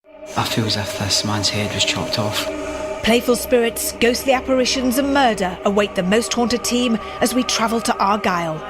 I feel as if this man's head was chopped off. Playful spirits, ghostly apparitions and murder await the Most Haunted team as we travel to Argyll.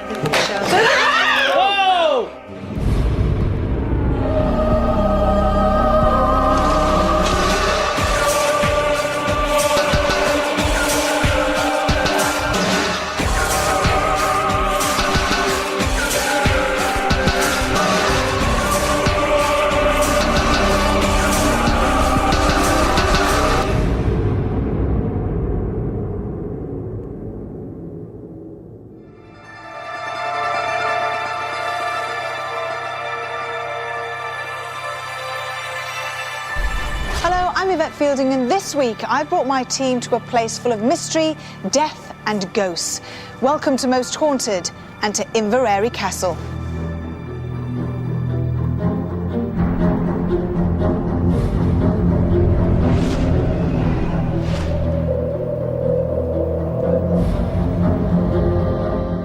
Hello, I'm Yvette Fielding, and this week I brought my team to a place full of mystery, death and ghosts. Welcome to Most Haunted and to Inveraray Castle.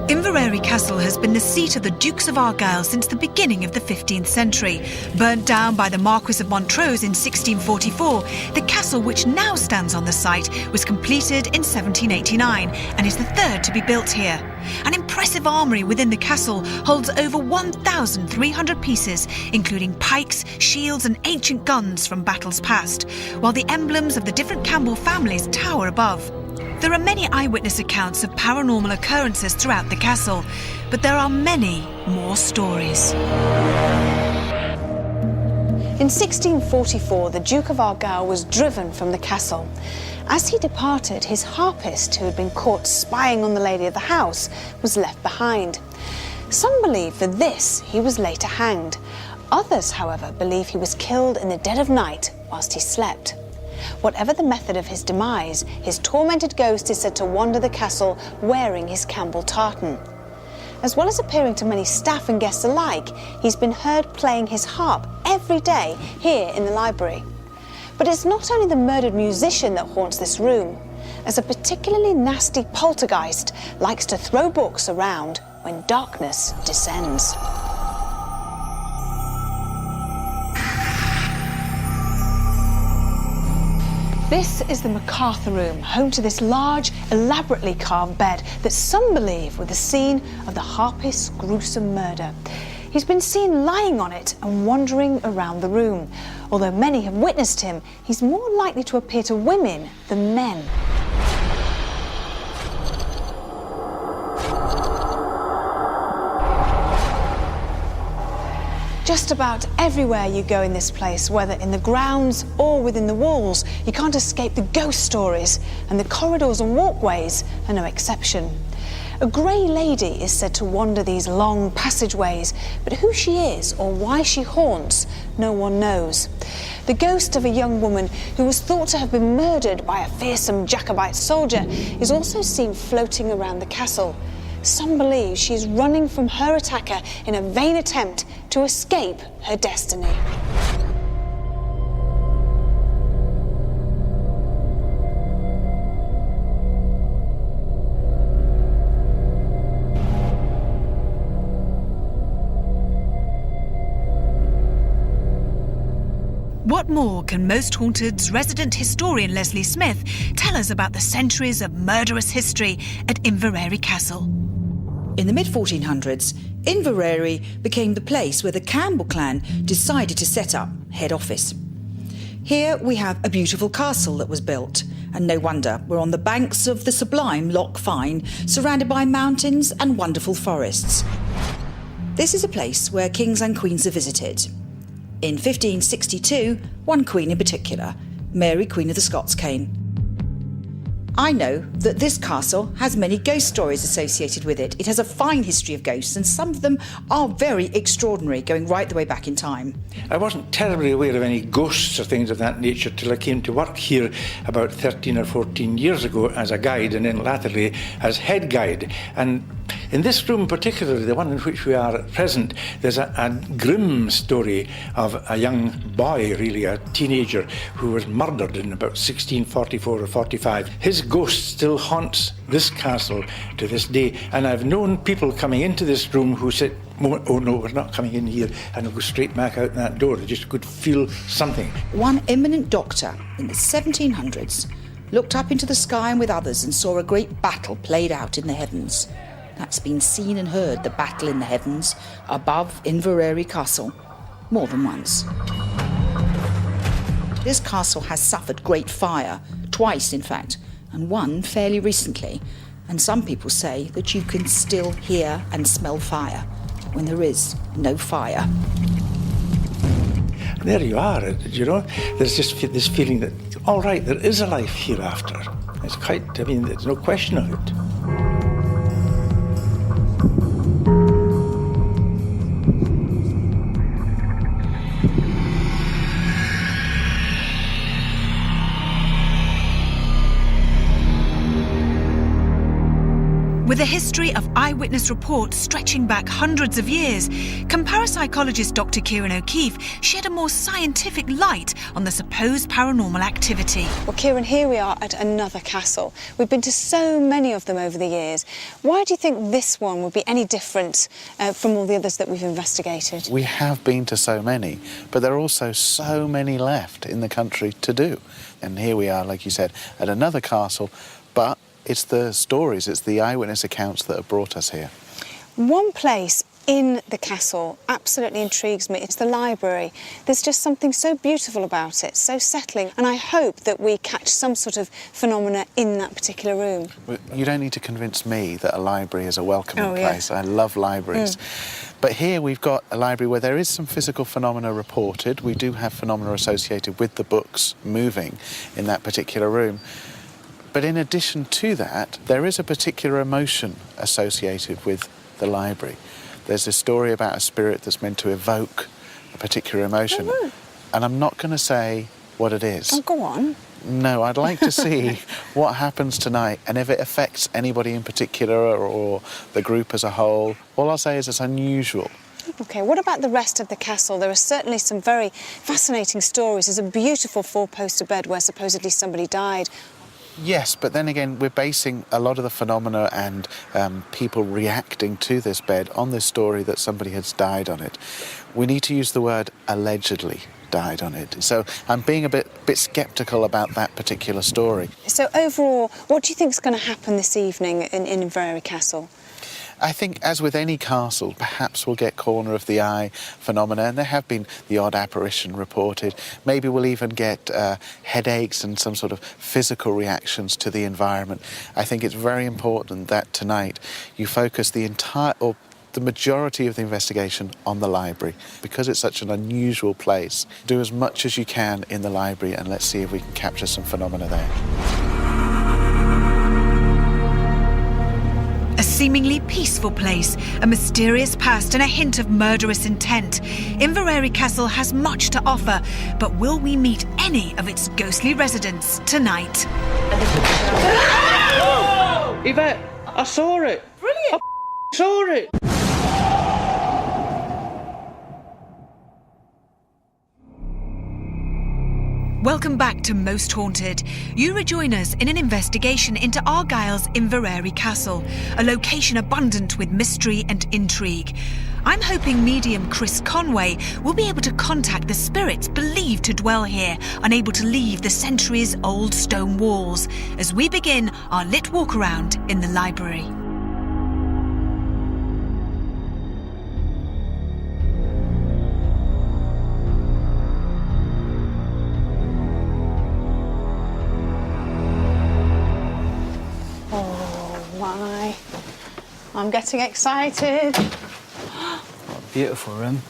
Inveraray Castle has been the seat of the Dukes of Argyll since the beginning of the 15th century. Burnt down by the Marquis of Montrose in 1644, the castle which now stands on the site was completed in 1789 and is the third to be built here. An impressive armoury within the castle holds over 1,300 pieces, including pikes, shields and ancient guns from battles past, while the emblems of the different Campbell families tower above. There are many eyewitness accounts of paranormal occurrences throughout the castle, but there are many more stories. In 1644, the Duke of Argyll was driven from the castle. As he departed, his harpist, who had been caught spying on the lady of the house, was left behind. Some believe for this he was later hanged. Others, however, believe he was killed in the dead of night whilst he slept. Whatever the method of his demise, his tormented ghost is said to wander the castle wearing his Campbell tartan. As well as appearing to many staff and guests alike, he's been heard playing his harp every day here in the library. But it's not only the murdered musician that haunts this room, as a particularly nasty poltergeist likes to throw books around when darkness descends. This is the MacArthur Room, home to this large, elaborately carved bed that some believe were the scene of the harpist's gruesome murder. He's been seen lying on it and wandering around the room. Although many have witnessed him, he's more likely to appear to women than men. Just about everywhere you go in this place, whether in the grounds or within the walls, you can't escape the ghost stories, and the corridors and walkways are no exception. A grey lady is said to wander these long passageways, but who she is or why she haunts, no one knows. The ghost of a young woman who was thought to have been murdered by a fearsome Jacobite soldier is also seen floating around the castle. Some believe she's running from her attacker in a vain attempt to escape her destiny. What more can Most Haunted's resident historian Leslie Smith tell us about the centuries of murderous history at Inveraray Castle? In the mid-1400s, Inveraray became the place where the Campbell clan decided to set up head office. Here we have a beautiful castle that was built, and no wonder, we're on the banks of the sublime Loch Fyne, surrounded by mountains and wonderful forests. This is a place where kings and queens are visited. In 1562, one queen in particular, Mary, Queen of the Scots, came. I know that this castle has many ghost stories associated with it. It has a fine history of ghosts, and some of them are very extraordinary, going right the way back in time. I wasn't terribly aware of any ghosts or things of that nature till I came to work here about 13 or 14 years ago as a guide, and then latterly as head guide. And In this room particularly, the one in which we are at present, there's a grim story of a young boy, really, a teenager, who was murdered in about 1644 or 45. His ghost still haunts this castle to this day, and I've known people coming into this room who said, oh no, we're not coming in here, and we'll go straight back out that door. They just could feel something. One eminent doctor in the 1700s looked up into the sky and with others and saw a great battle played out in the heavens. That's been seen and heard, the battle in the heavens above Inveraray Castle, more than once. This castle has suffered great fire, twice in fact, and one fairly recently. And some people say that you can still hear and smell fire when there is no fire. There you are, you know. There's just this feeling that, all right, there is a life hereafter. It's quite, I mean, there's no question of it. With a history of eyewitness reports stretching back hundreds of years, comparapsychologist Dr. Kieran O'Keefe shed a more scientific light on the supposed paranormal activity. Well, Kieran, here we are at another castle. We've been to so many of them over the years. Why do you think this one would be any different from all the others that we've investigated? We have been to so many, but there are also so many left in the country to do. And here we are, like you said, at another castle, but it's the stories, it's the eyewitness accounts that have brought us here. One place in the castle absolutely intrigues me. It's the library. There's just something so beautiful about it, so settling, and I hope that we catch some sort of phenomena in that particular room. You don't need to convince me that a library is a welcoming place. I love libraries. But here we've got a library where there is some physical phenomena reported. We do have phenomena associated with the books moving in that particular room. But in addition to that, there is a particular emotion associated with the library. There's a story about a spirit that's meant to evoke a particular emotion. And I'm not going to say what it is. Oh, go on. No, I'd like to see what happens tonight and if it affects anybody in particular or the group as a whole. All I'll say is it's unusual. OK, what about the rest of the castle? There are certainly some very fascinating stories. There's a beautiful four-poster bed where supposedly somebody died. Yes, but then again, we're basing a lot of the phenomena and people reacting to this bed on this story that somebody has died on it. We need to use the word allegedly died on it. So I'm being a bit sceptical about that particular story. So overall, what do you think is going to happen this evening in Inveraray Castle? I think, as with any castle, perhaps we'll get corner of the eye phenomena, and there have been the odd apparition reported. Maybe we'll even get headaches and some sort of physical reactions to the environment. I think it's very important that tonight you focus the majority of the investigation on the library. Because it's such an unusual place, do as much as you can in the library and let's see if we can capture some phenomena there. A seemingly peaceful place, a mysterious past and a hint of murderous intent. Inveraray Castle has much to offer, but will we meet any of its ghostly residents tonight? Yvette, I saw it. Brilliant. I saw it. Welcome back to Most Haunted. You rejoin us in an investigation into Argyll's Inveraray Castle, a location abundant with mystery and intrigue. I'm hoping medium Chris Conway will be able to contact the spirits believed to dwell here, unable to leave the centuries-old stone walls, as we begin our lit walk around in the library. I'm getting excited. Beautiful room.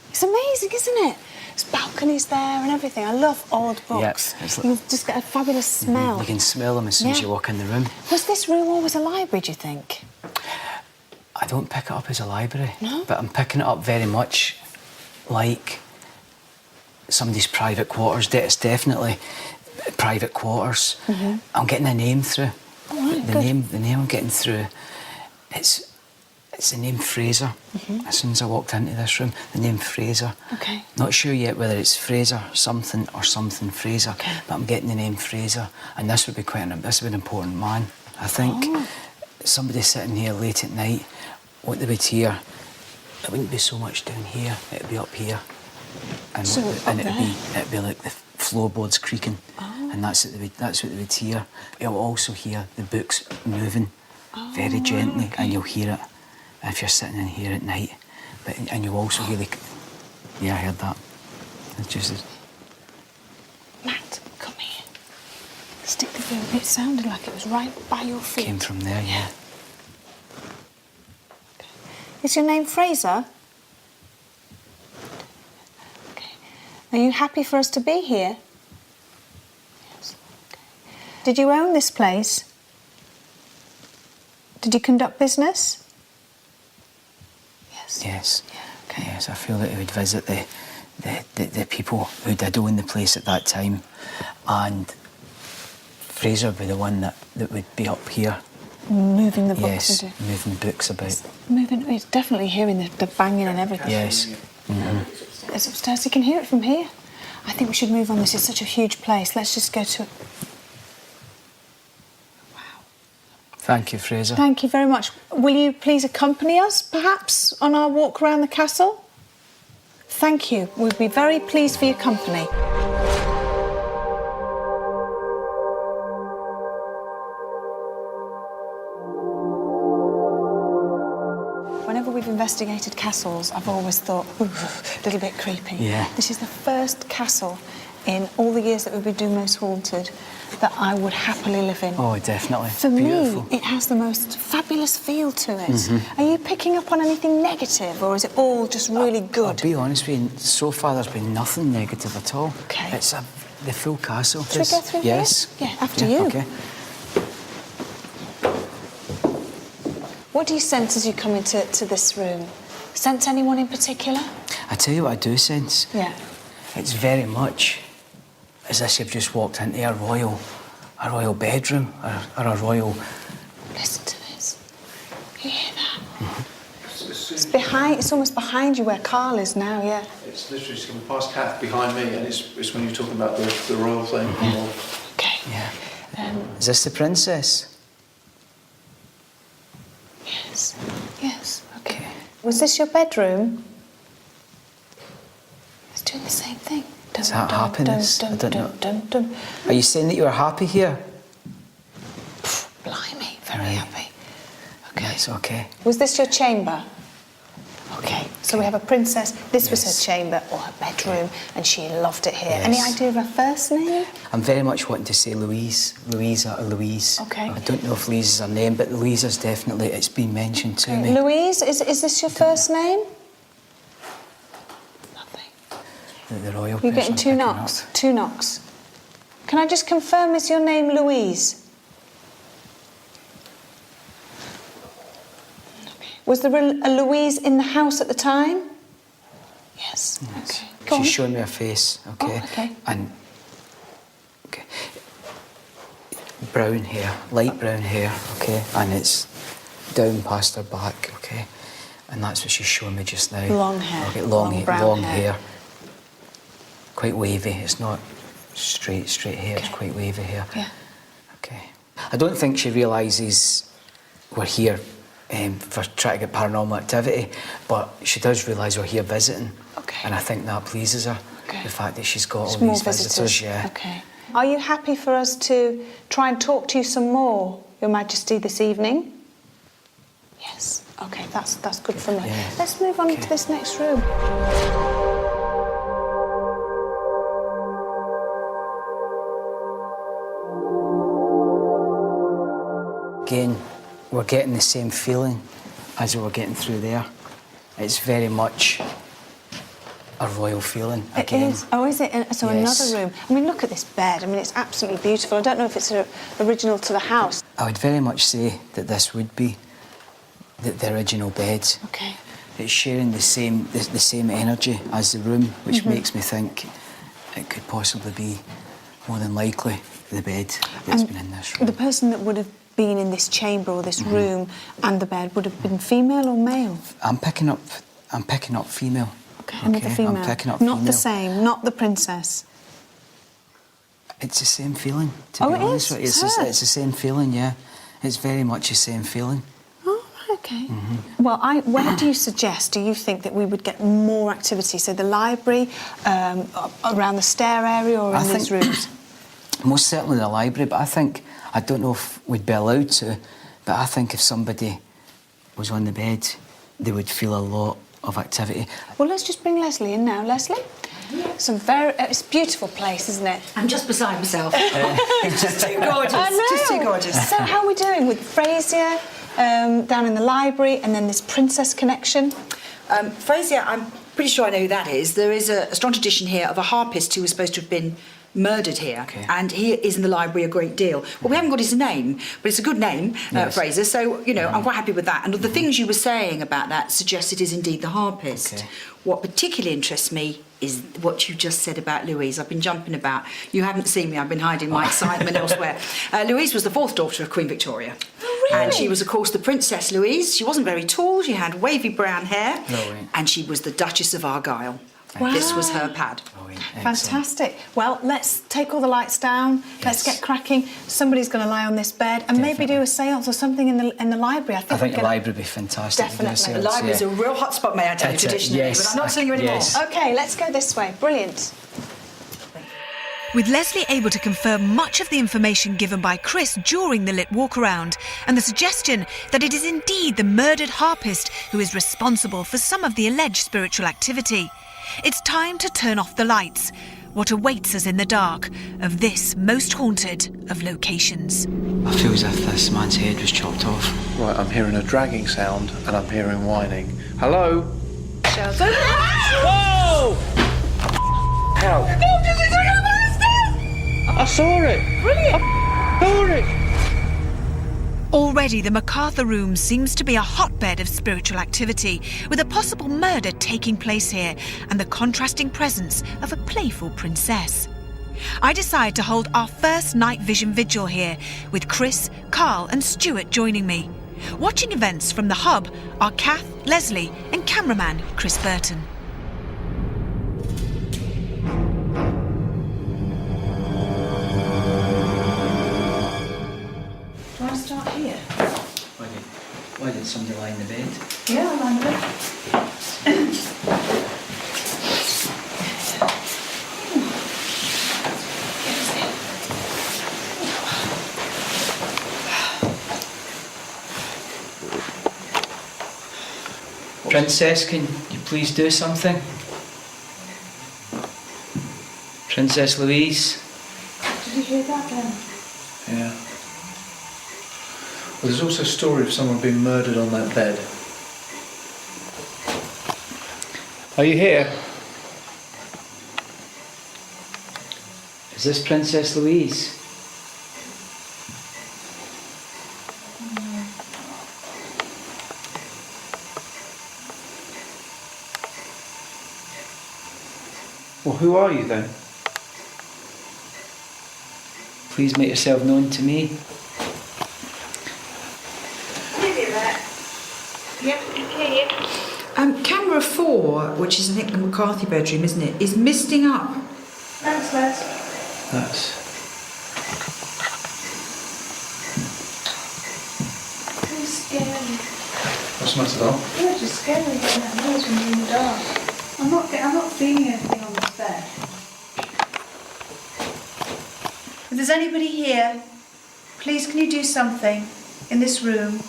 It's amazing, isn't it? There's balconies there and everything. I love old books. Yep, You just get a fabulous smell. You can smell them as soon as you walk in the room. Was this room always a library, do you think? I don't pick it up as a library, No? but I'm picking it up very much like somebody's private quarters. It's definitely private quarters. I'm getting a name through. Oh, right, the name I'm getting through It's the name Fraser. As soon as I walked into this room, the name Fraser. Okay. Not sure yet whether it's Fraser something or something Fraser, Okay. but I'm getting the name Fraser, and this would be this would be an important man. I think somebody sitting here late at night, what they would hear, it wouldn't be so much down here, it'd be up here. And, So it'd be like the floorboards creaking, and that's what they would hear. You'll also hear the books moving very gently, and you'll hear it if you're sitting in here at night. And you'll also hear the... Yeah, I heard that. It's just... Matt, come here. Stick the boot. It sounded like it was right by your feet. Came from there, yeah. Okay. Is your name Fraser? Okay. Are you happy for us to be here? Yes. Okay. Did you own this place? Did you conduct business? Yes. Yes. Yeah. Okay. Yes, I feel that he would visit the people who did own the place at that time, and Fraser would be the one that would be up here. Moving the books. Yes, moving books about. It's definitely hearing the banging and everything. Yes. It's upstairs. You can hear it from here. I think we should move on. This is such a huge place. Let's just go to it. Thank you, Fraser. Thank you very much. Will you please accompany us, perhaps, on our walk around the castle? Thank you. We'll be very pleased for your company. Whenever we've investigated castles, I've always thought, ooh, a little bit creepy. Yeah. This is the first castle in all the years that we've been doing Most Haunted that I would happily live in. Oh, definitely. For Beautiful. me, it has the most fabulous feel to it. Are you picking up on anything negative, or is it all just really good? I'll be honest with you, so far there's been nothing negative at all. Okay. It's the full castle. Should we go through Yes. here? Yeah, after you. Okay. What do you sense as you come into this room? Sense anyone in particular? I tell you what I do sense. Yeah. It's very much as if you've just walked into a royal bedroom or a royal... Listen to this. You hear that? It's behind. It's almost behind you where Carl is now. Yeah. It's literally just coming past Kath behind me, and it's when you're talking about the royal thing. Okay. Yeah. Is this the princess? Yes. Yes. Okay. Was this your bedroom? It's doing the same thing. Is that happiness? I don't know. Are you saying that you are happy here? Blimey, very happy. Okay. Yes, okay. Was this your chamber? Okay, so we have a princess. This was her chamber or her bedroom, and she loved it here. Yes. Any idea of her first name? I'm very much wanting to say Louise. Louisa or Louise. Okay. I don't know if Louise is her name, but Louisa's definitely, it's been mentioned to me. Louise, is this your first name? The royal You're person getting two picking knocks. up. 2 knocks. Can I just confirm, is your name Louise? Okay. Was there a Louise in the house at the time? Yes. Okay. Go on. She's showing me her face, okay? Oh, okay. And okay. Brown hair, light brown hair, okay? And it's down past her back, okay? And that's what she's showing me just now. Long hair. Okay, Long brown long hair. hair. Quite wavy. It's not straight hair. Okay. It's quite wavy hair. Yeah. Okay. I don't think she realises we're here for trying to get paranormal activity, but she does realise we're here visiting. Okay. And I think that pleases her. Okay. The fact that she's got all More these visitors. Yeah. Okay. Are you happy for us to try and talk to you some more, Your Majesty, this evening? Yes. Okay, that's good for me. Yeah. Let's move on to this next room. Again, we're getting the same feeling as we were getting through there. It's very much a royal feeling again. It is. Oh, is it? So Yes. another room. I mean, look at this bed. I mean, it's absolutely beautiful. I don't know if it's original to the house. I would very much say that this would be the original bed. Okay. It's sharing the same energy as the room, which makes me think it could possibly be more than likely the bed that's been in this room. The person that would have been in this chamber or this room and the bed would have been female or male? I'm picking up female. Okay, another female. I'm picking up not female. the same, not the princess. It's the same feeling, to Oh, be it honest is? with you. It's the same feeling, yeah. It's very much the same feeling. Oh, okay. Well, where do you suggest, do you think that we would get more activity? So the library, around the stair area or in these rooms? Most certainly the library, but I don't know if we'd be allowed to, but I think if somebody was on the bed, they would feel a lot of activity. Well, let's just bring Leslie in now. Leslie? It's a it's a beautiful place, isn't it? I'm just beside myself. It's just too gorgeous. I know. Just too gorgeous. So how are we doing with Fraser down in the library and then this princess connection? Fraser, I'm pretty sure I know who that is. There is a strong tradition here of a harpist who was supposed to have been murdered here, and he is in the library a great deal. Well, we haven't got his name, but it's a good name, yes. Fraser, so, you know, I'm quite happy with that. And the things you were saying about that suggest it is indeed the harpist. Okay. What particularly interests me is what you just said about Louise. I've been jumping about. You haven't seen me. I've been hiding my excitement elsewhere. Louise was the fourth daughter of Queen Victoria. Oh, really? And she was, of course, the Princess Louise. She wasn't very tall. She had wavy brown hair. Brilliant. And she was the Duchess of Argyll. Wow. This was her pad. Fantastic. Well, let's take all the lights down. Yes. Let's get cracking. Somebody's going to lie on this bed and maybe do a séance or something in the library. I think the library would be fantastic. Definitely. The library is a real hotspot, may I tell you, That's it, traditionally, yes. but I'm not telling you anymore. Yes. OK, let's go this way. Brilliant. With Leslie able to confirm much of the information given by Chris during the lit walk-around and the suggestion that it is indeed the murdered harpist who is responsible for some of the alleged spiritual activity, it's time to turn off the lights. What awaits us in the dark of this most haunted of locations? I feel as if this man's head was chopped off. Right, I'm hearing a dragging sound and I'm hearing whining. Hello? Whoa! Help! I saw it. Brilliant. I saw it. Already the MacArthur Room seems to be a hotbed of spiritual activity, with a possible murder taking place here and the contrasting presence of a playful princess. I decide to hold our first night vision vigil here, with Chris, Carl and Stuart joining me. Watching events from the hub are Kath, Leslie and cameraman Chris Burton. Do I start here? Why did somebody lie in the bed? Yeah, I'll lie in the bed. Princess, can you please do something? Princess Louise? Did you hear that then? Yeah. Well, there's also a story of someone being murdered on that bed. Are you here? Is this Princess Louise? Well, who are you then? Please make yourself known to me. Camera 4, which is I think the McCarthy bedroom, isn't it, is misting up. Thanks, Les. That's... It's scary. What's the matter, doll? You're just scary getting that noise when you're in the dark. I'm not feeling anything on this bed. If there's anybody here, please can you do something in this room?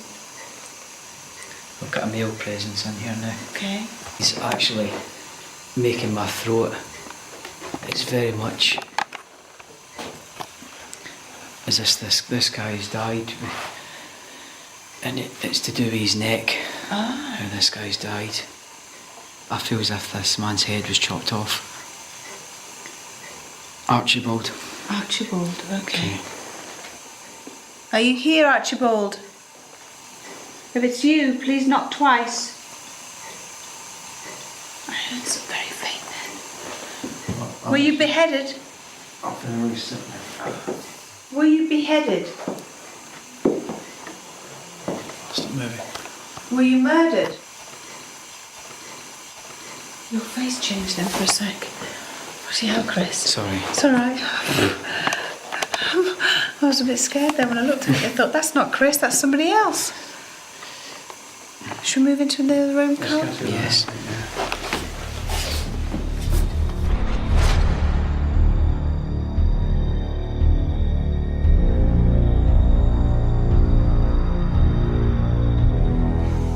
I've got a male presence in here now. Okay. He's actually making my throat. It's very much as if this guy's died. And it's to do with his neck. Ah. How this guy's died. I feel as if this man's head was chopped off. Archibald. Archibald, okay. Are you here, Archibald? If it's you, please knock twice. I heard some very faint then. Were you beheaded? I've been really sick now. Were you beheaded? moving. Were you murdered? Your face changed then for a sec. See how, Chris? Sorry. It's all right. I was a bit scared then when I looked at it. I thought, that's not Chris, that's somebody else. Should we move into the other room, Carl? Yes.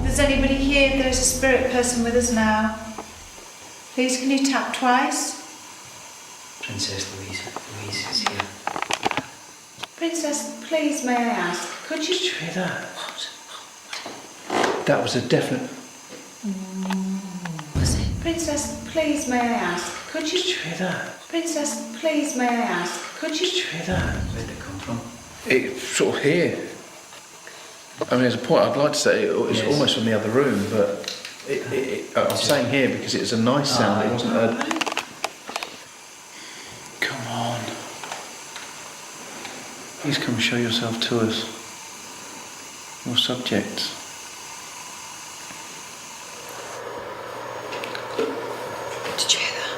Is anybody here? There's a spirit person with us now. Please, can you tap twice? Princess Louise. Louise is here. Princess, please, may I ask, could you... Did you hear that? That was a definite... Was it? Princess, please, may I ask, could you... Did you hear that? Princess, please, may I ask, could you... Did you hear that? Where did it come from? It's sort of here. I mean, there's a point I'd like to say it's Yes. almost from the other room, but I'm saying here because it was a nice sound. It wasn't a... Come on. Please come show yourself to us. Your subjects. Did you hear that?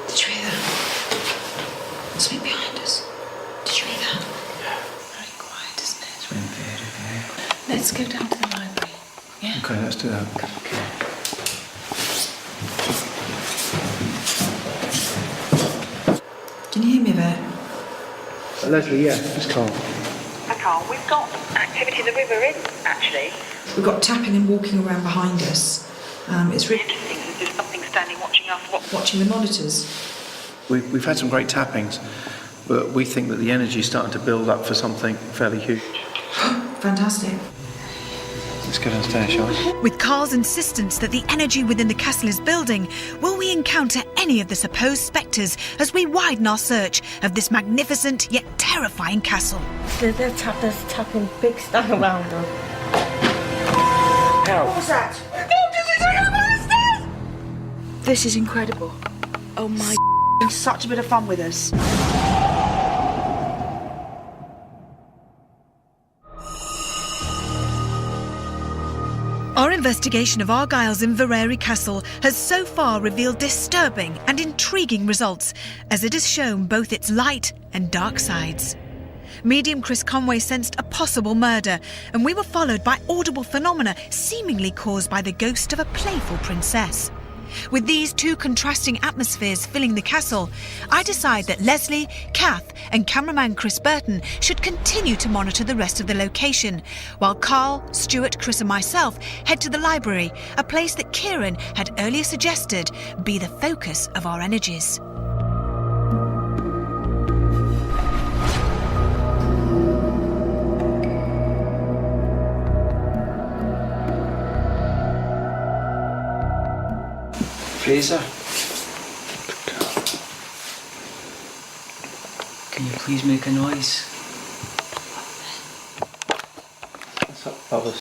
Did you hear that? Something behind us. Did you hear that? Yeah. Very quiet, isn't it? It's been very, very quiet. Let's go down to the library. Yeah? Okay, let's do that. Can you hear me there? Leslie, yeah, it's Carl. Carl, we've got activity the river in, actually. We've got tapping and walking around behind us. It's really Interesting, there's just something standing watching us. watching the monitors. We've had some great tappings, but we think that the energy is starting to build up for something fairly huge. Fantastic. Let's go downstairs, shall we? With Carl's insistence that the energy within the castle is building, will we encounter any of the supposed spectres as we widen our search of this magnificent yet terrifying castle? They're tapping big stuff around them. How? What was that? This is incredible. Oh my, such a bit of fun with us. Our investigation of Argyll's Inveraray Castle has so far revealed disturbing and intriguing results, as it has shown both its light and dark sides. Medium Chris Conway sensed a possible murder, and we were followed by audible phenomena seemingly caused by the ghost of a playful princess. With these two contrasting atmospheres filling the castle, I decide that Leslie, Kath and cameraman Chris Burton should continue to monitor the rest of the location, while Carl, Stuart, Chris and myself head to the library, a place that Kieran had earlier suggested be the focus of our energies. Fraser? Can you please make a noise? What's up, brothers?